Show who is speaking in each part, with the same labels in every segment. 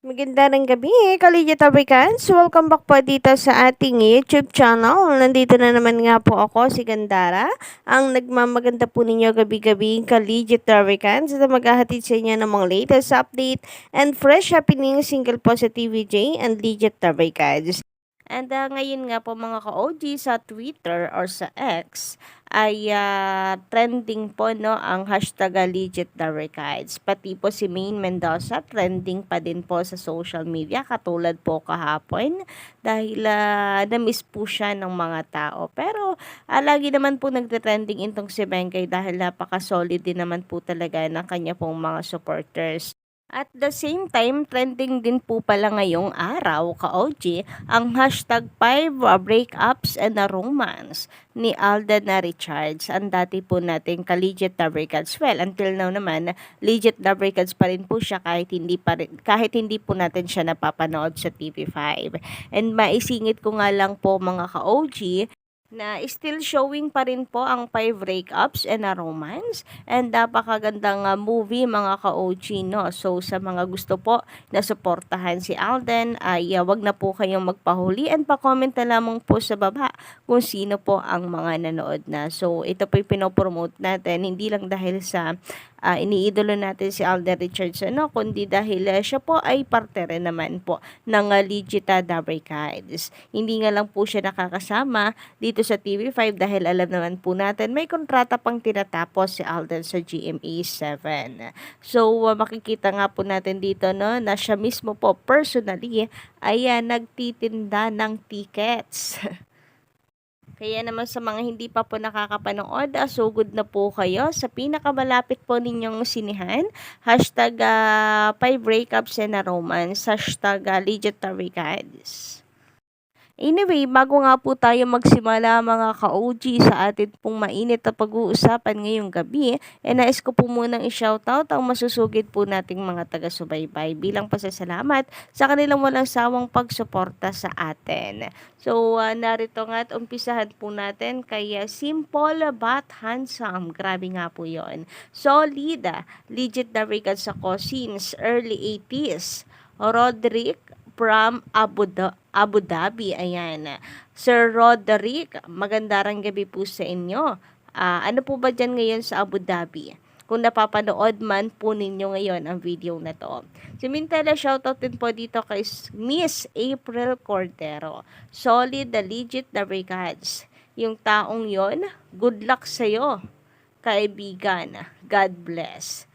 Speaker 1: Magandang gabi, Kalidya Tabicans. Welcome back po dito sa ating YouTube channel. Nandito na naman nga po ako, si Gandara, ang nagmamaganda po ninyo gabi-gabi, Kalidya Tabicans, at maghahatid sa inyo ng mga latest update and fresh happening single po sa TVJ and Legit Tabicans. And ngayon nga po mga ka-OG sa Twitter or sa X ay trending po no ang hashtag Legit the Records. Pati po si Maine Mendoza trending pa din po sa social media katulad po kahapon dahil na-miss po siya ng mga tao. Pero lagi naman po nagte-trending itong si Bengay dahil napaka-solid din naman po talaga ng kanya pong mga supporters. At the same time, trending din po pala ngayong araw, ka-OG, ang hashtag 5 breakups and a romance ni Alden na Richards. Ang dati po nating ka-legit na breakups. Well, until now naman, legit na breakups pa rin po siya kahit hindi po natin siya napapanood sa TV5. And maisingit ko nga lang po mga ka-OG, na still showing pa rin po ang 5 breakups and a romance. And napakagandang movie mga ka-OG, no? So, sa mga gusto po na suportahan si Alden, ay wag na po kayong magpahuli and pa-comment na lamang po sa baba kung sino po ang mga nanood na. So, ito po yung pinopromote natin, hindi lang dahil sa iniidolo natin si Alden Richards, no? Kundi dahil siya po ay parte rin naman po ng Legita Dabricads. Hindi nga lang po siya nakakasama dito sa TV5 dahil alam naman po natin may kontrata pang tinatapos si Alden sa GMA7. So, makikita nga po natin dito no, na siya mismo po personally ay nagtitinda ng tickets. Kaya naman sa mga hindi pa po nakakapanood, sugod na po kayo sa pinakamalapit po ninyong sinihan. Hashtag 5 breakups and a romance. Hashtag legit Anyway, bago nga po tayo magsimula mga ka-OG sa atin pong mainit na pag-uusapan ngayong gabi, nais ko po munang i-shoutout ang masusugid po nating mga taga-subaybay bilang pasasalamat sa kanilang walang sawang pagsuporta sa atin. So, narito nga at umpisahan po natin kay Simple but Handsome. Grabe nga po yon. Solid, legit na records ako since early 80s. Roderick from Abu Dhabi. Ayan. Sir Roderick, magandang gabi po sa inyo. Ano po ba dyan ngayon sa Abu Dhabi? Kung napapanood man po ninyo ngayon ang video na to. Samantala, shoutout din po dito kay Miss April Cordero. Solid, the legit, the regards. Yung taong yon, good luck sa'yo, kaibigan. God bless.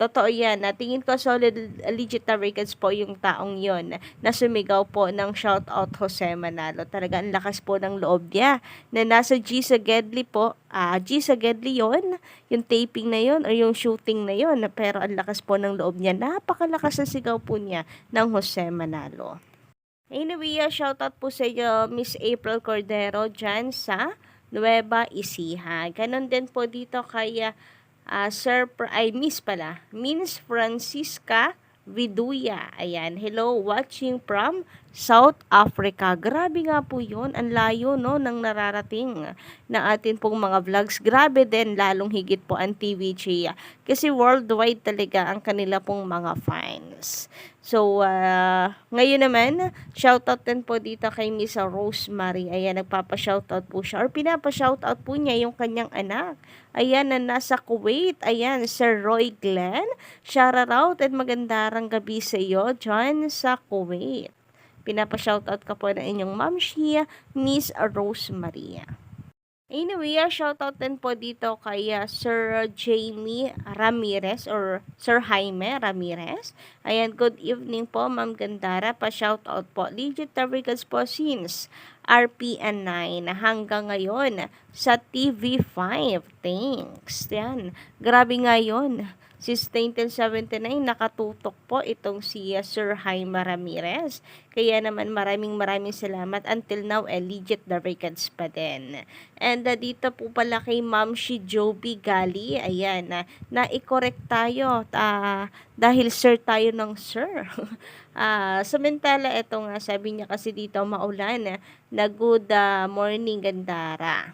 Speaker 1: Totoo yan. Tingin ko solid legit na records po yung taong yon na sumigaw po ng shout out Jose Manalo. Talaga ang lakas po ng loob niya na nasa G sa Gedli po. G sa Gedli yon, yung taping na yon o yung shooting na yon. Pero ang lakas po ng loob niya. Napakalakas na sigaw po niya ng Jose Manalo. Anyway, shout out po sa iyo, Miss April Cordero dyan sa Nueva Ecija. Ganon din po dito kay Miss Francisca Viduya. Ayan, hello, watching from South Africa. Grabe nga po yun. Ang layo, no, ng nararating na atin pong mga vlogs. Grabe din, lalong higit po ang TVG. Kasi worldwide talaga ang kanila pong mga fans. So, ngayon naman, shoutout din po dito kay Miss Rosemary. Ayan, nagpapa-shoutout po siya or pinapa-shoutout po niya yung kanyang anak. Ayan, na nasa Kuwait. Ayan, Sir Roy Glenn. Shout out at magandang gabi sa iyo dyan sa Kuwait. Pinapa-shoutout ka po ng inyong mamshi, Miss Rosemary. Anyway, shoutout din po dito kay Sir Jamie Ramirez or Sir Jaime Ramirez. Ayan, good evening po, Ma'am Gandara. Pa-shoutout po. Legit Tabrigas po since RPN 9 hanggang ngayon sa TV5. Thanks. Yan. Grabe nga yun. Since 1979, nakatutok po itong si Sir Jaime Ramirez. Kaya naman maraming salamat. Until now, legit the records pa din. And dito po pala kay Ma'am si Joby Gali. Ayan, na-correct tayo. Dahil sir tayo ng sir. Samantala, ito nga, sabi niya kasi dito maulan. Na good morning, Gandara.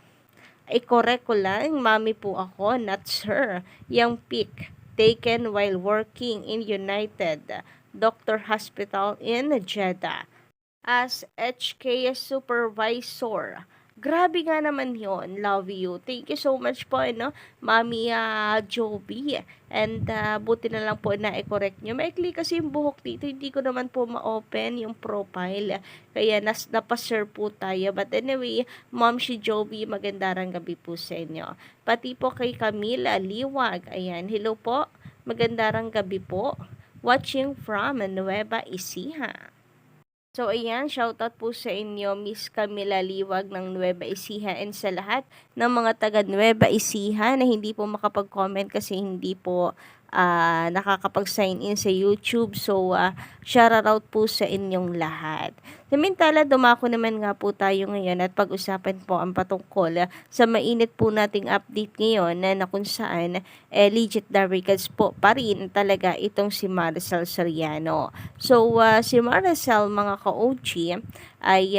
Speaker 1: I-correct ko lang, mami po ako, not sir. Yung pic taken while working in United Doctor Hospital in Jeddah as HK supervisor. Grabe nga naman yon. Love you. Thank you so much po, Mami Joby. And buti na lang po na i-correct nyo. Maikli kasi yung buhok dito. Hindi ko naman po ma-open yung profile. Kaya napashare po tayo. But anyway, Mom si Joby, magandang gabi po sa inyo. Pati po kay Camila Liwag. Ayan, hello po. Magandang gabi po. Watching from Nueva Ecija. So, ayan, shoutout po sa inyo, Miss Camila Liwag ng Nueva Ecija and sa lahat ng mga taga Nueva Ecija na hindi po makapag-comment kasi hindi po nakakapag-sign in sa YouTube. So, shoutout po sa inyong lahat. Samantala, dumako naman nga po tayo ngayon at pag-usapan po ang patungkol sa mainit po nating update ngayon na kung saan legit the records po pa rin talaga itong si Maricel Soriano. So, si Maricel, mga ka-OG, ay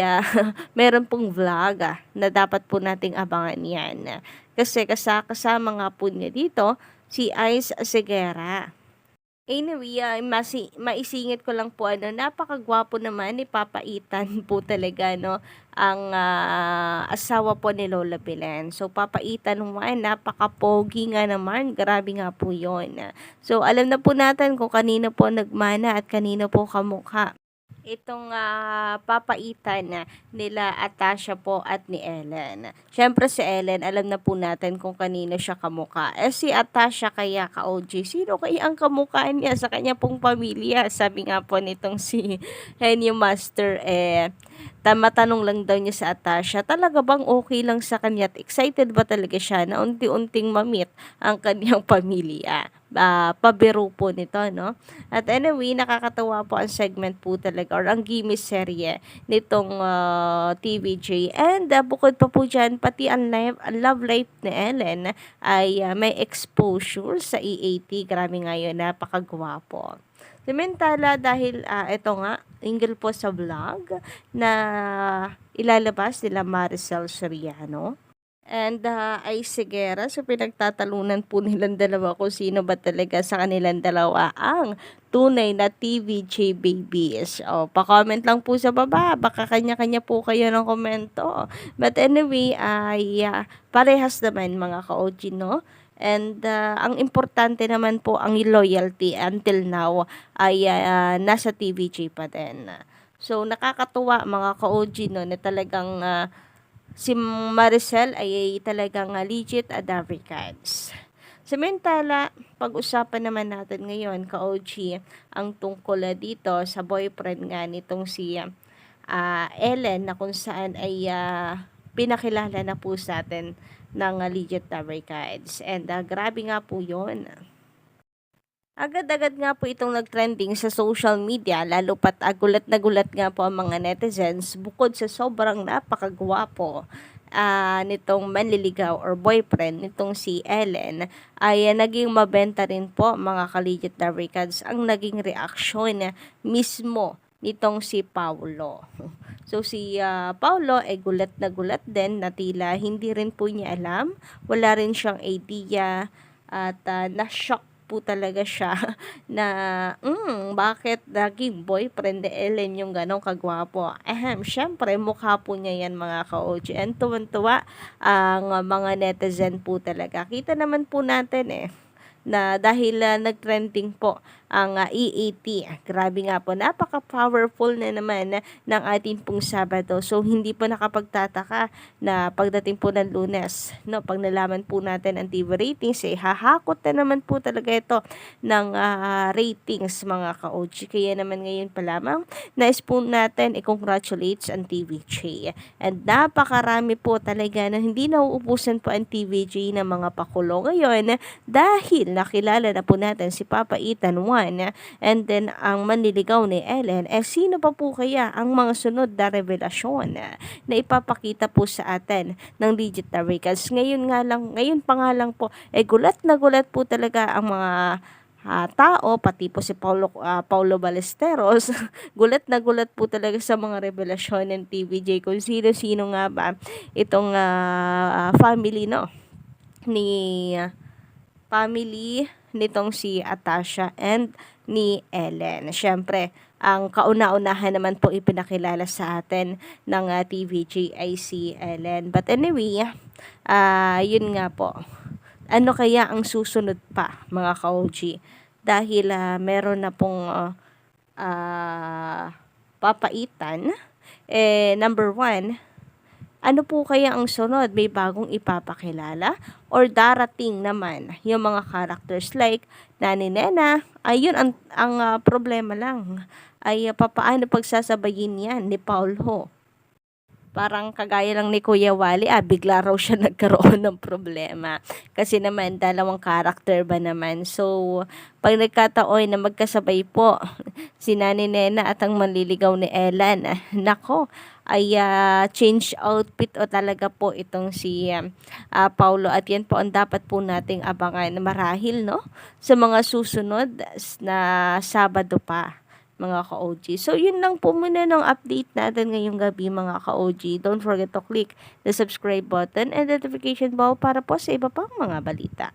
Speaker 1: meron pong vlog na dapat po nating abangan yan. Kasi kasama nga po niya dito si Ice Segura. Anyway, maisingit ko lang po, napakagwapo naman ni Papa Ethan po talaga, ang asawa po ni Lola Belen. So, Papa Ethan naman, napakapogi nga naman, grabe nga po yon. So, alam na po natin kung kanino po nagmana at kanino po kamukha itong papaitan nila Atasha po at ni Ellen. Siyempre si Ellen, alam na po natin kung kanino siya kamukha. Si Atasha kaya ka-OG, sino kaya ang kamukha niya sa kanya pong pamilya? Sabi nga po nitong si Henyo Master, matanong lang daw niya sa Atasha, talaga bang okay lang sa kanya at excited ba talaga siya na unti-unting mamit ang kanyang pamilya? Pabiro po nito, no? At anyway, nakakatawa po ang segment po talaga or ang gimme serye nitong TVJ. And bukod pa po dyan, pati ang love life ni Ellen ay may exposure sa EAT. Grabe nga yun, napakagwapo. Samantala, dahil ito nga, inggil po sa vlog na ilalabas nila Maricel Soriano and ay Segura. So, pinagtatalunan po nilang dalawa kung sino ba talaga sa kanilang dalawa ang tunay na TVJ babies. O, pa-comment lang po sa baba. Baka kanya-kanya po kayo ng komento. But anyway, ay parehas naman mga ka-OG, no? And ang importante naman po ang loyalty until now ay nasa TVJ pa din. So, nakakatuwa mga ka-OG, no, na talagang si Maricel ay talagang legit Americans. Samantala, pag-usapan naman natin ngayon, ka-OG, ang tungkol dito sa boyfriend nga nitong si Ellen na kung saan ay pinakilala na po sa atin ng legit Americans. And grabe nga po yun. Agad-agad nga po itong nagtrending sa social media, lalo pat gulat na gulat nga po ang mga netizens bukod sa sobrang napakagwapo nitong manliligaw or boyfriend nitong si Ellen ay naging mabenta rin po mga ka-legit Americans ang naging reaksyon mismo nitong si Paulo. So si Paulo ay gulat na gulat din na tila hindi rin po niya alam, wala rin siyang idea at na-shock po talaga siya na bakit naging boyfriend ni Ellen yung ganong kagwapo. Syempre mukha po niya yan mga ka-OG and tuwan-tuwa ang mga netizen po talaga. Kita naman po natin na dahil nagtrending po ang EAT. Grabe nga po, napaka-powerful na naman ng ating pong Sabado. So, hindi po nakapagtataka na pagdating po ng Lunes, no, pag nalaman po natin ang TV ratings, hahakot na naman po talaga ito ng ratings mga ka-OG. Kaya naman ngayon pa lamang, nais po natin i-congratulates ang TVJ. And napakarami po talaga na hindi nauubusan po ang TVJ ng mga pakulo ngayon dahil nakilala na po natin si Papa Ethan 1 and then ang manliligaw ni Ellen. Sino pa po kaya ang mga sunod na revelasyon na ipapakita po sa atin ng legit Americans? Ngayon pa nga lang po, gulat na gulat po talaga ang mga tao, pati po si Paulo Ballesteros, gulat na gulat po talaga sa mga revelasyon ng TVJ kung sino-sino nga ba itong family, no, ni family nitong si Atasha and ni Ellen. Siyempre, ang kauna-unahan naman po ipinakilala sa atin ng TVJ ay si Ellen. But anyway, yun nga po. Ano kaya ang susunod pa, mga ka-OG? Dahil meron na pong papaitan. Number one, ano po kaya ang sunod? May bagong ipapakilala? Or darating naman yung mga characters like Nani Nena? Ayun, ang problema lang ay papaano pagsasabayin yan ni Paolo. Parang kagaya lang ni Kuya Wally, bigla raw siya nagkaroon ng problema. Kasi naman, dalawang character ba naman. So, pag nagkataon na magkasabay po si Nani Nena at ang manliligaw ni Ellen, nako, ay change outfit o talaga po itong si Paulo. At yan po ang dapat po nating abangan marahil, no? Sa mga susunod na Sabado pa, mga ka-OG. So, yun lang po muna ng update natin ngayong gabi, mga ka-OG. Don't forget to click the subscribe button and notification bell para po sa iba pang mga balita.